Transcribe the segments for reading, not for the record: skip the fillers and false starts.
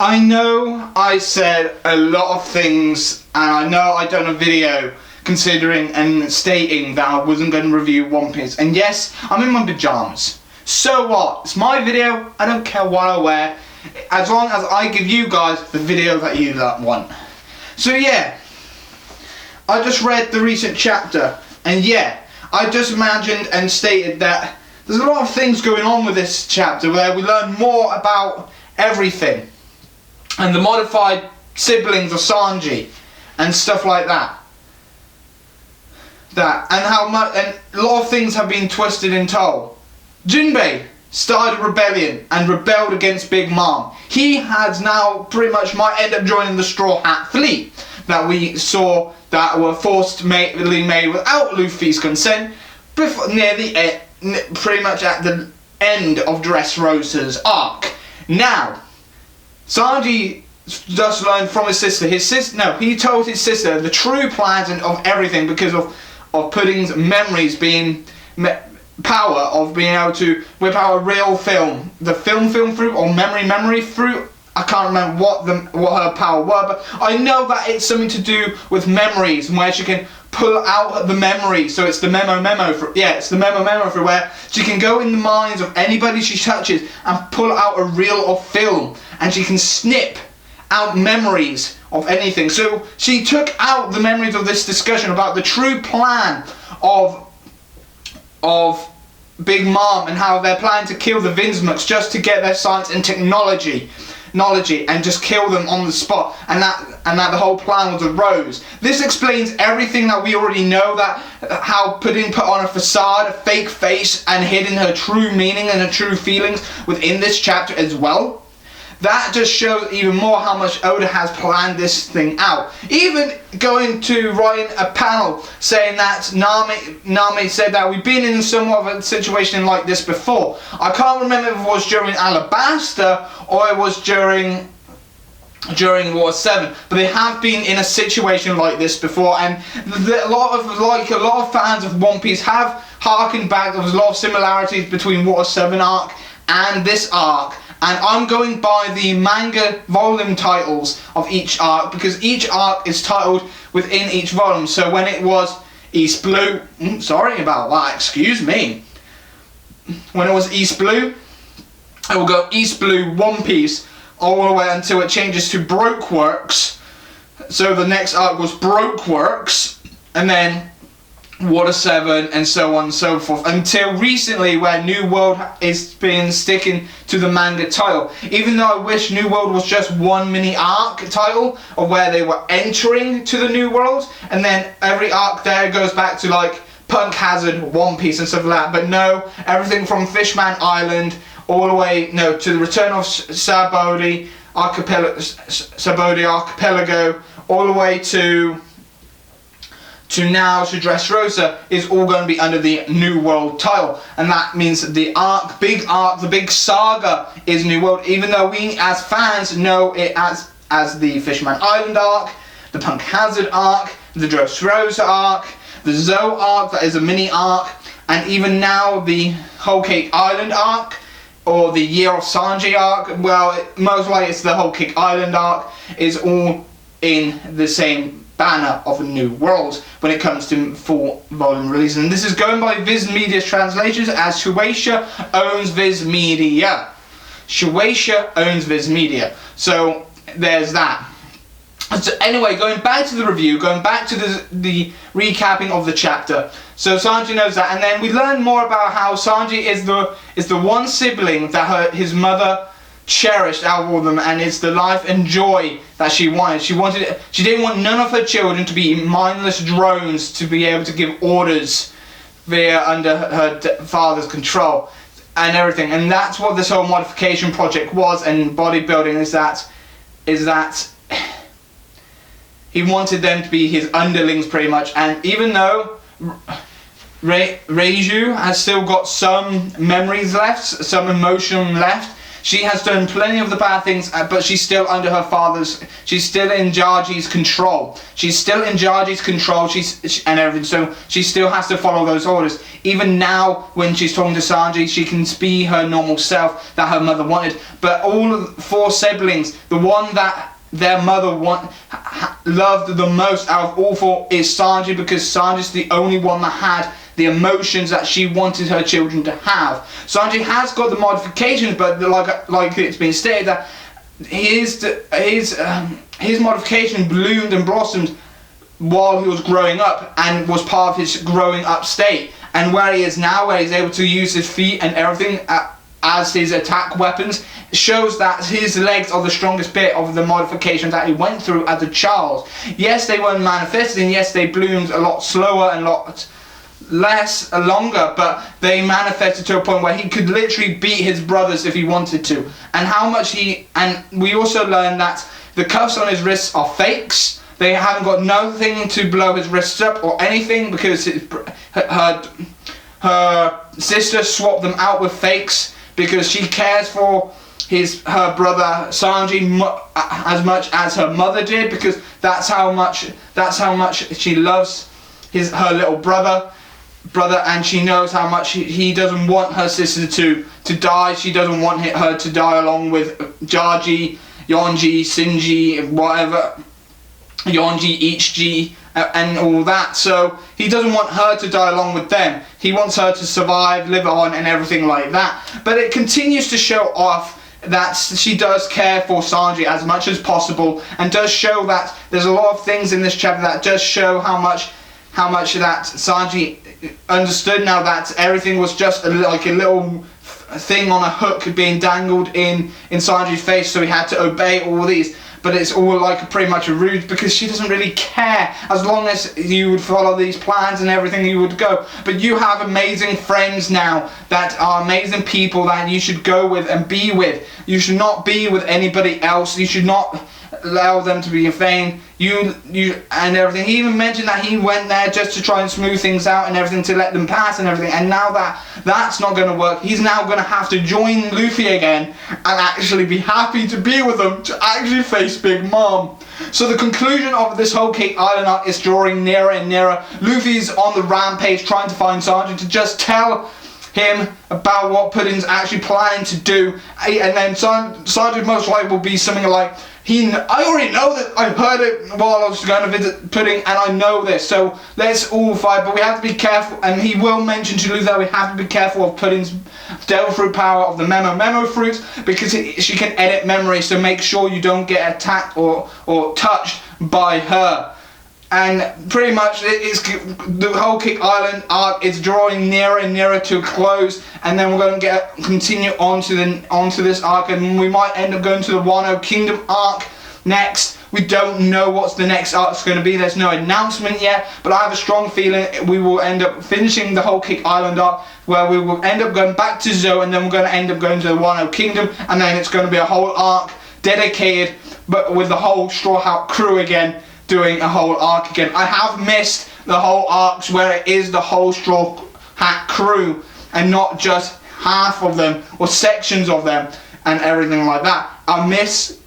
I know I said a lot of things, and I know I done a video considering and stating that I wasn't going to review One Piece. And yes, I'm in my pajamas. So what? It's my video. I don't care what I wear, as long as I give you guys the video that you want. So yeah, I just read the recent chapter, and yeah, I just imagined and stated that there's a lot of things going on with this chapter where we learn more about everything. And the modified siblings of Sanji and stuff like that. And how much, and a lot of things have been twisted and told. Jinbei started a rebellion and rebelled against Big Mom. He has now pretty much might end up joining the Straw Hat Fleet that we saw that were forcibly made without Luffy's consent before, pretty much at the end of Dressrosa's arc. Now, Sanji just learned from his sister. He told his sister the true plans of everything because of Pudding's memories being power of being able to whip out a real film. The film fruit or memory fruit. I can't remember what her power were, but I know that it's something to do with memories and where she can pull out the memory. So it's the memo fruit. Yeah, it's the memo fruit where she can go in the minds of anybody she touches and pull out a reel of film, and she can snip out memories of anything. So she took out the memories of this discussion about the true plan of Big Mom and how they're planning to kill the Vinsmux just to get their science and technology and just kill them on the spot, and that the whole plan was a rose. This explains everything that we already know, that how Pudding put on a facade, a fake face, and hidden her true meaning and her true feelings within this chapter as well. That just shows even more how much Oda has planned this thing out. Even going to writing a panel saying that Nami said that we've been in somewhat of a situation like this before. I can't remember if it was during Alabasta or it was during War 7, but they have been in a situation like this before, and a lot of fans of One Piece have harkened back. There was a lot of similarities between War 7 arc and this arc. And I'm going by the manga volume titles of each arc, because each arc is titled within each volume. So when it was East Blue, sorry about that, excuse me. When it was East Blue, it will go East Blue One Piece all the way until it changes to Broke Works. So the next arc was Broke Works, and then Water 7, and so on and so forth, until recently where New World is been sticking to the manga title, even though I wish New World was just one mini arc title of where they were entering to the New World, and then every arc there goes back to like Punk Hazard, One Piece and stuff like that. But no, everything from Fishman Island all the way to the return of Sabaody Archipelago, all the way to now to Dressrosa is all going to be under the New World title, and that means the big saga is New World, even though we as fans know it as the Fishman Island arc, the Punk Hazard arc, the Dressrosa arc, the Zoe arc that is a mini arc, and even now the Whole Cake Island arc, or the Year of Sanji arc. Well, most likely it's the Whole Cake Island arc, is all in the same banner of a New World when it comes to full volume release. And this is going by Viz Media's translations, as Shueisha owns Viz Media. Shueisha owns Viz Media. So there's that. So anyway, going back to the review, going back to the recapping of the chapter. So Sanji knows that, and then we learn more about how Sanji is the one sibling that his mother cherished out of all of them, and it's the life and joy that she wanted. She didn't want none of her children to be mindless drones to be able to give orders via under her father's control and everything. And that's what this whole modification project was, and bodybuilding is that he wanted them to be his underlings pretty much. And even though Reiju has still got some memories left, some emotion left, She has done plenty of the bad things, but she's still under her father's. She's still in Jarji's control. She's still in Jarji's control. And everything. So she still has to follow those orders. Even now, when she's talking to Sanji, she can be her normal self that her mother wanted. But all of the 4 siblings, the one that their mother loved the most out of all 4 is Sanji, because Sanji's the only one that had the emotions that she wanted her children to have. Sanji has got the modifications, but like it's been stated, that his modification bloomed and blossomed while he was growing up, and was part of his growing up state. And where he is now, where he's able to use his feet and everything as his attack weapons, shows that his legs are the strongest bit of the modification that he went through as a child. Yes, they weren't manifested, and yes, they bloomed a lot slower and a lot longer, but they manifested to a point where he could literally beat his brothers if he wanted to. And we also learned that the cuffs on his wrists are fakes. They haven't got nothing to blow his wrists up or anything, because her sister swapped them out with fakes, because she cares for her brother Sanji as much as her mother did, because that's how much she loves her little brother, and she knows how much he doesn't want her sister to die. She doesn't want her to die along with Jarji, Yonji, Shinji, whatever, Yonji, Ichiji, and all that. So he doesn't want her to die along with them. He wants her to survive, live on, and everything like that. But it continues to show off that she does care for Sanji as much as possible, and does show that there's a lot of things in this chapter that does show how much that Sanji understood now that everything was just like a little thing on a hook being dangled in Sanji's face, so he had to obey all these. But it's all like pretty much a ruse, because she doesn't really care. As long as you would follow these plans and everything, you would go. But you have amazing friends now that are amazing people that you should go with and be with. You should not be with anybody else. You should not allow them to be a fame. You and everything. He even mentioned that he went there just to try and smooth things out and everything, to let them pass and everything. And now that's not going to work, he's now going to have to join Luffy again and actually be happy to be with them, to actually face Big Mom. So the conclusion of this whole Cake Island arc is drawing nearer and nearer. Luffy's on the rampage trying to find Sanji to just tell him about what Pudding's actually planning to do, and then Sanji most likely will be something like, I already know that, I heard it while I was going to visit Pudding, and I know this, so let's all fight, but we have to be careful. And he will mention to Luffy that we have to be careful of Pudding's Devil Fruit power of the Memo Fruit, because she can edit memory, so make sure you don't get attacked or touched by her. And pretty much the whole Cake Island arc is drawing nearer and nearer to a close, and then we're going to continue onto this arc, and we might end up going to the Wano Kingdom arc next. We don't know what's the next arc's going to be. There's no announcement yet, but I have a strong feeling we will end up finishing the whole Cake Island arc, where we will end up going back to Zou, and then we're going to end up going to the Wano Kingdom, and then it's going to be a whole arc dedicated, but with the whole Straw Hat crew again, doing a whole arc again. I have missed the whole arcs where it is the whole Straw Hat crew and not just half of them or sections of them and everything like that. I miss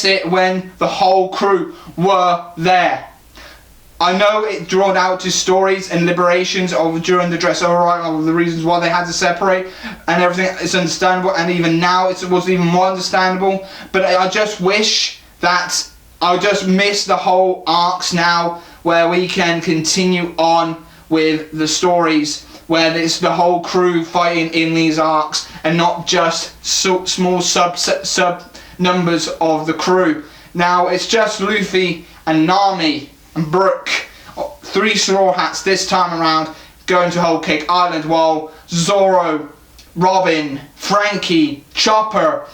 it when the whole crew were there. I know it drawn out to stories and liberations during the Dress Over of the reasons why they had to separate and everything. It's understandable, and even now it was even more understandable. But I just wish that I just miss the whole arcs now, where we can continue on with the stories, where it's the whole crew fighting in these arcs and not just small sub numbers of the crew. Now it's just Luffy and Nami and Brook, 3 Straw Hats this time around, going to Whole Cake Island, while Zoro, Robin, Frankie, Chopper,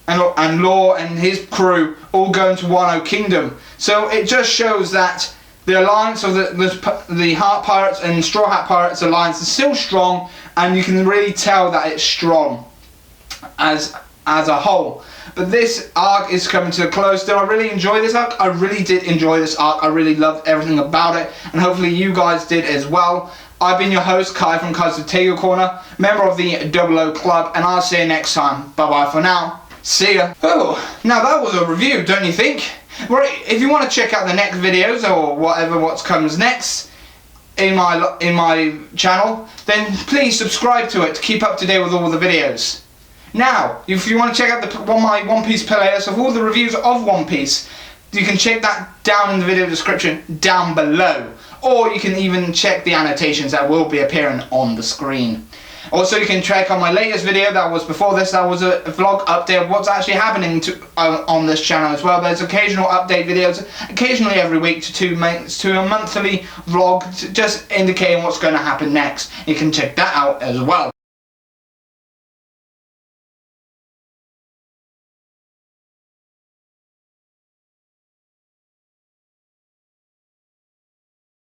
and Law and his crew all going to Wano Kingdom. So it just shows that the alliance of the Heart Pirates and Straw Hat Pirates alliance is still strong, and you can really tell that it's strong as a whole. But this arc is coming to a close. Did I really enjoy this arc? I really did enjoy this arc. I really loved everything about it, and hopefully you guys did as well. I've been your host, Kai from Kai's Potato Corner, member of the 00 Club, and I'll see you next time. Bye bye for now. See ya. Oh, now that was a review, don't you think? Right, if you want to check out the next videos or what comes next in my channel, then please subscribe to it to keep up to date with all the videos. Now, if you want to check out my One Piece playlist of all the reviews of One Piece, you can check that down in the video description down below. Or you can even check the annotations that will be appearing on the screen. Also, you can check on my latest video that was before this. That was a vlog update of what's actually happening on this channel as well. There's occasional update videos, occasionally every week to a monthly vlog, just indicating what's going to happen next. You can check that out as well.